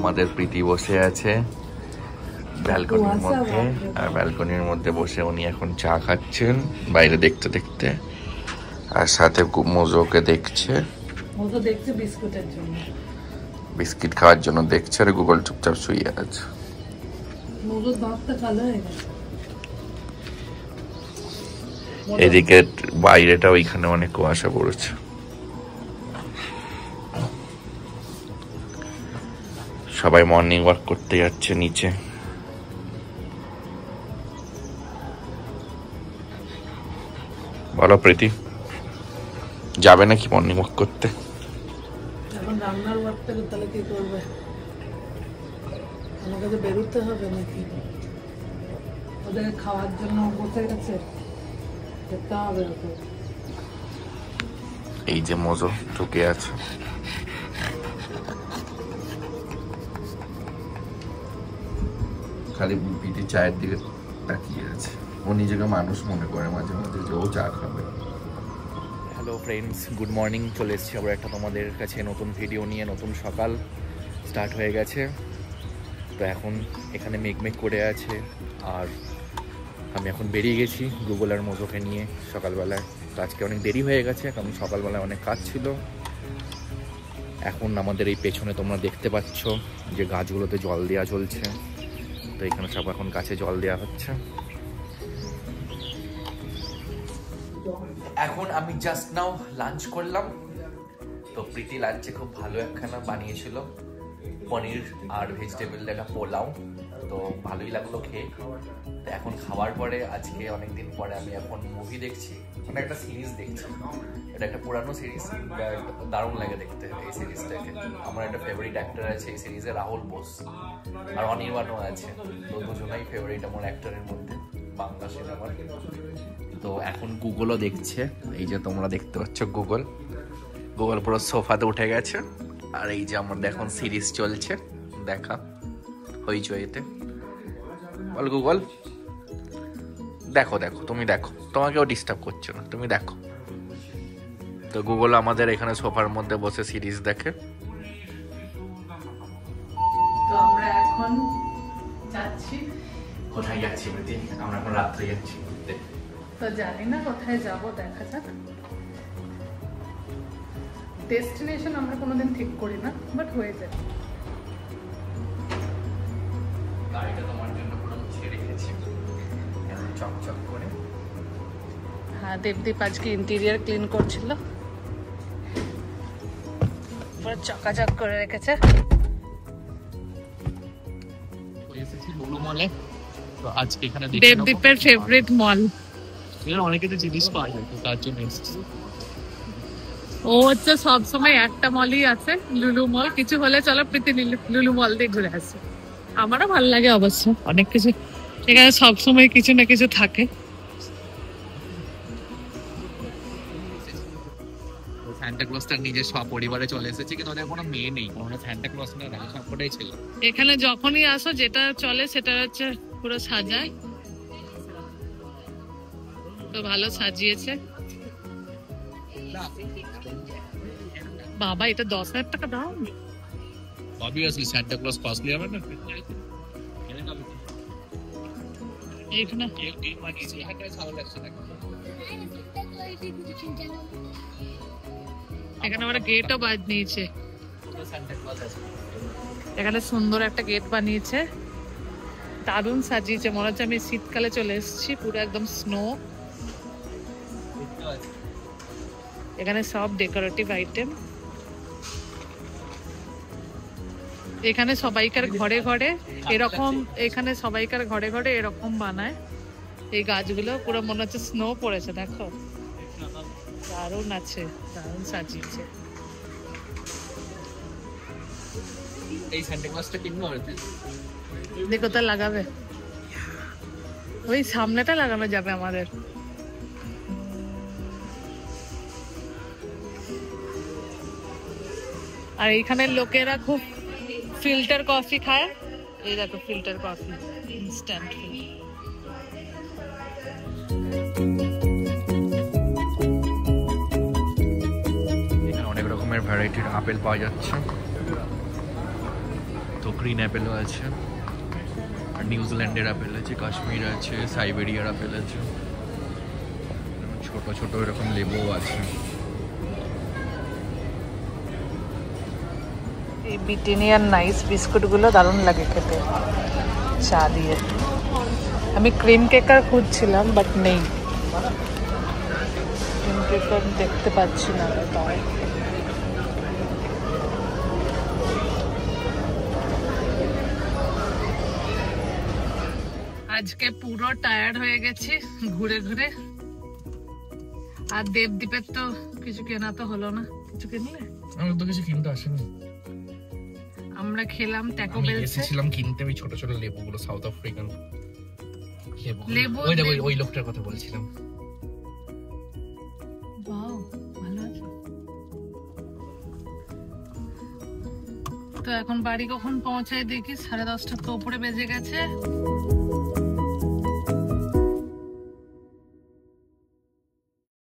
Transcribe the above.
আমাদের প্রীতি বসে আছে ব্যালকনির মধ্যে, আর ব্যালকনির মধ্যে বসে উনি এখন চা খাচ্ছেন বাইরে দেখতে দেখতে, আর সাথে মোজোকে দেখছে, বিস্কিট খাওয়ার জন্য দেখছে, আর গুগল চুপচাপ শুয়ে আছে। এদিকে বাইরেটা ওইখানে অনেক কুয়াশা পড়েছে। সবাই মর্নিং ওয়াক করতে যাচ্ছে নিচে। বলো প্রীতি, যাবে নাকি মর্নিং ওয়াক করতে? এখন রান্নার ওয়াক থেকে তাহলে কি করবে? আমাকে তো বেরোতে হবে নাকি? ওদের খাওয়ার জন্য বসে গেছে, যেতে হবে ওকে। এই যে মোজো ঢুকে আছে। খালি পিটি চায়ের দিকে তাকিয়ে আছে। ও নিজেকে মানুষ মনে করে মাঝে মাঝে যে ও চা খাবে। Hello friends, good morning. চলে এসেছি আবার একটা তোমাদের কাছে নতুন ভিডিও নিয়ে। নতুন সকাল স্টার্ট হয়ে গেছে। তো এখন এখানে মেঘমেঘ করে আছে, আর আমি এখন বেরিয়ে গেছি গুগল আর মোজোকে নিয়ে সকালবেলায়। তো আজকে অনেক দেরি হয়ে গেছে, কারণ সকালবেলায় অনেক কাজ ছিল। এখন আমাদের এই পেছনে তোমরা দেখতে পাচ্ছ যে গাছগুলোতে জল দেওয়া চলছে। তো এখানে সব এখন গাছে জল দেওয়া হচ্ছে। এখন আমি জাস্ট নাও লাঞ্চ করলাম। তো প্রীতি লাঞ্চে খুব ভালো একখানা বানিয়েছিল, পনির আর ভেজিটেবল একটা পোলাও। তো ভালোই লাগলো খেয়ে। তো এখন খাওয়ার পরে আজকে অনেকদিন পরে আমি এখন মুভি দেখছি, মানে একটা সিরিজ দেখছি। এটা একটা পুরানো সিরিজ, দারুণ লাগে দেখতে এই সিরিজটাকে। আমার একটা ফেভারিট অ্যাক্টর আছে এই সিরিজে, রাহুল বোস, আর অনির্বাণও আছে। তো দুজনেই ফেভারিট আমার অ্যাক্টরের মধ্যে বাংলা সিনেমার। তো এখন গুগলও দেখছে। এই যে তোমরা দেখতে পাচ্ছ গুগল পুরো সোফাতে উঠে গেছে। আর এই যে আমাদের এখন সিরিজ চলছে দেখা হইচইতে। বল গুগল, দেখো দেখো, তুমি দেখো, তোমাকেও ডিস্টার্ব করছে না, তুমি দেখো। তো গুগল আমাদের এখানে সোফার মধ্যে বসে সিরিজ দেখে। তো আমরা এখন যাচ্ছি। কোথায় যাচ্ছি প্রীতি? আমরা এখন রাত্রে যাচ্ছি। তো জানি না কোথায় যাব, দেখা যাক। ডেস্টিনেশন আমরা কোনোদিন ঠিক করি না, বাট হয়ে যায়। গাড়িটা তোমার জন্য পুরো মুছে রেখেছি চকচক করে। হ্যাঁ, দেবদীপ আজকে ইন্টেরিয়ার ক্লিন করছিল, পুরো চকাচক করে রেখেছে। দেবদীপের ফেভারিট মল। অনেকে তো জিনিস পাওয়া যায়, তার জন্য ও হচ্ছে সবসময় একটা মলই আছে, লুলু মল। কিছু হলে চলো প্রীতি লুলু মল দিয়ে ঘুরে আসে। আমারও ভালো লাগে অবশ্য, অনেক কিছু এখানে সবসময় কিছু না কিছু থাকে। সান্টা ক্লজ তার নিজের সপরিবারে চলে এসেছে, কিন্তু ওদের কোনো মেয়ে নেই, কোনো সান্টা ক্লজ না, সবকটাই ছিল। এখানে যখনই আসো যেটা চলে সেটা হচ্ছে পুরো সাজায়। তো ভালো সাজিয়েছে। বাবা, এটা 10,000 টাকা দাও। অবভিয়াসলি সান্টা ক্লজ কস্টলি হবে না। এখানে এখানে আমরা গেটও বানিয়েছে। এখানে সুন্দর একটা গেট বানিয়েছে, দারুণ সাজিয়েছে। মনে হচ্ছে আমি শীতকালে চলে এসেছি, পুরো একদম স্নো। এখানে সব ডেকোরেটিভ আইটেম। এখানে সবাইকার ঘরে ঘরে এরকম, এখানে সবাইকার ঘরে ঘরে এরকম বানায়। এই গাছগুলো পুরো মনে হচ্ছে স্নো পড়েছে, দেখো দারুণ আছে, দারুণ সাজিয়েছে। এই সান্টা ক্লজটা কিনবো হয়তো, দেখো তা লাগাবে, ওই সামনেটা লাগানো যাবে আমাদের। আর এইখানের লোকেরা খুব ফিল্টার কফি খায়। এই দেখো ফিল্টার কফি, ইনস্ট্যান্ট। এখানে অনেক রকমের ভ্যারাইটির আপেল পাওয়া যাচ্ছে। তো গ্রিন অ্যাপেলও আছে, আর নিউজিল্যান্ডের আপেল আছে, কাশ্মীর আছে, সাইবেরিয়ার আপেল আছে, ছোট ছোট এরকম লেবুও আছে। এই ব্রিটানিয়ার নাইস বিস্কুটগুলো দারুণ লাগে খেতে চা দিয়ে। আমি ক্রিম কেকার খুঁজছিলাম বাট নেই, ক্রিম কেকার দেখতে পাচ্ছি না। আজকে পুরো টায়ার্ড হয়ে গেছি ঘুরে ঘুরে। আর দেবদ্বীপের তো কিছু কেনা তো হলো না। কিছু কিনলে? আমার তো কিছু কিনতে আসেনি। আমরা খেলাম ট্যাকো আমি বেলসে। এসেছিলাম কিনতে ওই ছোট ছোট লেবুগুলো, সাউথ আফ্রিকান লেবু। ওই লোকটার কথা বলছিলাম। ওয়াও, ভালো আছে। তো এখন বাড়ি কখন পৌঁছায় দেখি, 10:30 তো উপরে বেজে গেছে।